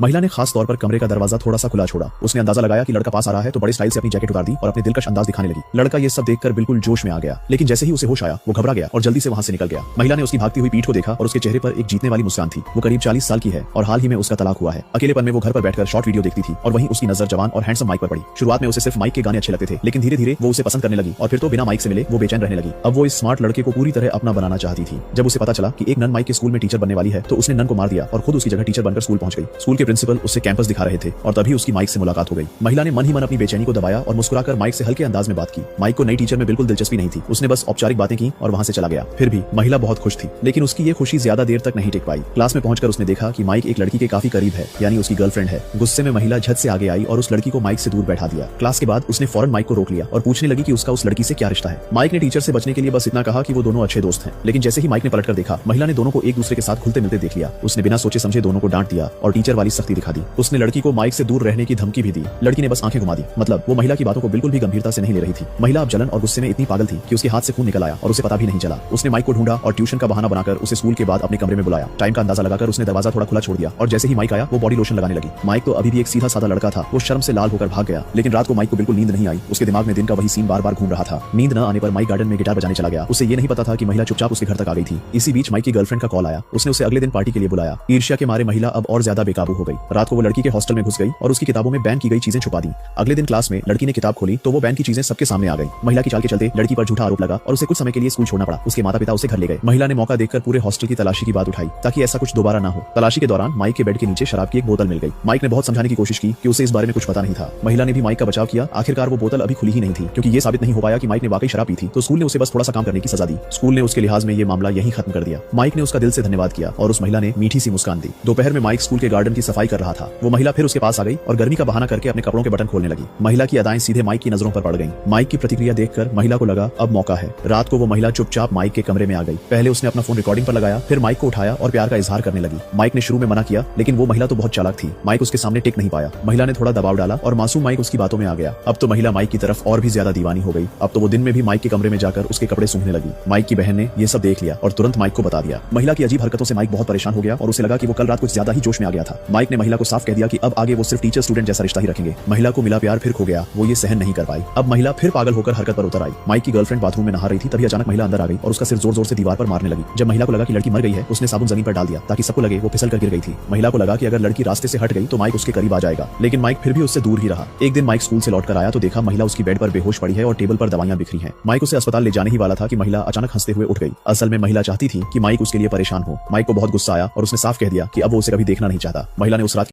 महिला ने खास तौर पर कमरे का दरवाजा थोड़ा सा खुला छोड़ा। उसने अंदाजा लगाया कि लड़का पास आ रहा है तो बड़े स्टाइल से अपनी जैकेट उतार दी और अपने दिलकश अंदाज दिखाने लगी। लड़का ये सब देखकर बिल्कुल जोश में आ गया, लेकिन जैसे ही उसे होश आया वो घबरा गया और जल्दी से वहां से निकल गया। महिला ने उसकी भागती हुई पीठ को देखा और उसके चेहरे पर एक जीतने वाली मुस्कान थी। वो करीब 40 साल की है और हाल ही में उसका तलाक हुआ है। अकेलेपन में वो घर पर बैठकर शॉर्ट वीडियो देखती थी और वहीं उसकी नजर जवान और हैंडसम माइक पर पड़ी। शुरुआत में उसे सिर्फ माइक के गाने अच्छे लगते थे, लेकिन धीरे धीरे वो उसे पसंद करने लगी और फिर तो बिना माइक से मिले वो बेचैन रहने लगी। अब वो इस स्मार्ट लड़के को पूरी तरह अपना बनाना चाहती थी। जब उसे पता चला कि एक नन माइक के स्कूल में टीचर बनने वाली है तो उसने नन को मार दिया और खुद उसकी जगह टीचर बनकर स्कूल पहुंच गई। स्कूल के प्रिंसिपल उससे कैंपस दिखा रहे थे और तभी उसकी माइक से मुलाकात हो गई। महिला ने मन ही मन अपनी बेचैनी को दबाया और मुस्कुराकर माइक से हल्के अंदाज में बात की। माइक को नई टीचर में बिल्कुल दिलचस्पी नहीं थी, उसने बस औपचारिक बातें की और वहां से चला गया। फिर भी महिला बहुत खुश थी, लेकिन उसकी ये खुशी ज्यादा देर तक नहीं टिक पाई। क्लास में पहुंचकर उसने देखा कि माइक एक लड़की के काफी करीब है, यानी उसकी गर्लफ्रेंड है। गुस्से में महिला झट से आगे आई और उस लड़की को माइक से दूर बैठा दिया। क्लास के बाद उसने फौरन माइक को रोक लिया और पूछने लगी कि उसका उस लड़की से क्या रिश्ता है। माइक ने टीचर से बचने के लिए बस इतना कहा कि वो दोनों अच्छे दोस्त हैं, लेकिन जैसे ही माइक ने पलटकर देखा, महिला ने दोनों को एक दूसरे के साथ घुलते मिलते देख लिया। उसने बिना सोचे समझे दोनों को डांट दिया और टीचर वाली सख्ती दिखा दी। उसने लड़की को माइक से दूर रहने की धमकी भी दी। लड़की ने बस आंखें घुमा दी, मतलब वो महिला की बातों को बिल्कुल भी गंभीरता से नहीं ले रही थी। महिला अब जलन और गुस्से में इतनी पागल थी कि उसके हाथ से खून निकल आया और उसे पता भी नहीं चला। उसने माइक को ढूंढा और ट्यूशन का बहाना बनाकर उसे स्कूल के बाद अपने कमरे में बुलाया। टाइम का अंदाजा लगाकर उसने दरवाजा थोड़ा खुला छोड़ दिया और जैसे ही माइक आया वो बॉडी लोशन लगाने लगी। माइक तो अभी भी एक सीधा साधा लड़का था, वो शर्म से लाल होकर भाग गया। लेकिन रात को माइक को बिल्कुल नींद नहीं आई। उसके दिमाग में दिन का वही सीन बार बार घूम रहा था। नींद न आने पर माइक गार्डन में गिटार बजाने चला गया। उसे ये नहीं पता था कि महिला चुपचाप उसके घर तक आ गई थी। इसी बीच माइक की गर्लफ्रेंड का कॉल आया। उसने उसे अगले दिन पार्टी के लिए बुलाया। ईर्ष्या के मारे महिला अब और ज्यादा बेकाबू हो गई। रात को वो लड़की के हॉस्टल में घुस गई और उसकी किताबों में बैन की गई चीजें छुपा दी। अगले दिन क्लास में लड़की ने किताब खोली तो वो बैन की चीजें सबके सामने आ गई। महिला की चाल के चलते लड़की पर झूठा आरोप लगा और उसे कुछ समय के लिए स्कूल छोड़ना पड़ा। उसके माता पिता उसे घर ले गए। महिला ने मौका देखकर पूरे हॉस्टल की तलाशी की बात उठाई ताकि ऐसा कुछ दोबारा ना हो। तलाशी के दौरान माइक के बेड के नीचे शराब की एक बोतल मिल गई। माइक ने बहुत समझाने की कोशिश की कि उसे इस बारे में कुछ पता नहीं था। महिला ने भी माइक का बचाव किया। आखिरकार वो बोतल अभी खुली ही नहीं थी, क्योंकि ये साबित नहीं हो पाया कि माइक ने वाकई शराब पी थी। तो स्कूल ने उसे बस थोड़ा सा काम करने की सजा दी। स्कूल ने उसके लिहाज में ये मामला यहीं खत्म कर दिया। माइक ने उसका दिल से धन्यवाद किया और उस महिला ने मीठी सी मुस्कान दी। दोपहर में माइक स्कूल के गार्डन की सफाई कर रहा था। वो महिला फिर उसके पास आ गई और गर्मी का बहाना करके अपने कपड़ों के बटन खोलने लगी। महिला की अदाएं सीधे माइक की नजरों पर पड़ गईं। माइक की प्रतिक्रिया देखकर महिला को लगा अब मौका है। रात को वो महिला चुपचाप माइक के कमरे में आ गई। पहले उसने अपना फोन रिकॉर्डिंग पर लगाया, फिर माइक को उठाया और प्यार का इजहार करने लगी। माइक ने शुरू में मना किया, लेकिन वो महिला तो बहुत चालाक थी। माइक उसके सामने टिक नहीं पाया। महिला ने थोड़ा दबाव डाला और मासूम माइक उसकी बातों में आ गया। अब तो महिला माइक की तरफ और भी ज्यादा दीवानी हो गई। अब तो वो दिन में भी माइक के कमरे में जाकर उसके कपड़े सूंघने लगी। माइक की बहन ने ये सब देख लिया और तुरंत माइक को बता दिया। महिला की अजीब हरकतों से माइक बहुत परेशान हो गया और उसे लगा कि वो कल रात कुछ ज्यादा ही जोश में आ गया था। माइक ने महिला को साफ कह दिया कि अब आगे वो सिर्फ टीचर स्टूडेंट जैसा रिश्ता ही रखेंगे। महिला को मिला प्यार फिर खो गया। वो ये सहन नहीं कर पाई। अब महिला फिर पागल होकर हरकत पर उतर आई। माइक की गर्लफ्रेंड बाथरूम में नहा रही थी, तभी अचानक महिला अंदर आ गई और उसका सिर जोर जोर से दीवार पर मारने लगी। जब महिला को लगा कि लड़की मर गई है, उसने साबुन जमीन पर डाल दिया ताकि सबको लगे वो फिसल कर गिर गई थी। महिला को लगा कि अगर लड़की रास्ते से हट गई तो माइक उसके करीब आ जाएगा, लेकिन माइक फिर भी उससे दूर ही रहा। एक दिन माइक स्कूल से लौटकर आया तो देखा महिला उसकी बेड पर बेहोश पड़ी है और टेबल पर दवाइयां बिखरी हैं। माइक उसे अस्पताल ले जाने ही वाला था कि महिला अचानक हंसते हुए उठ गई। असल में महिला चाहती थी कि माइक उसके लिए परेशान हो। माइक को बहुत गुस्सा आया और उसने साफ कह दिया कि अब वो उसे कभी देखना नहीं चाहता। महिला ने उस रात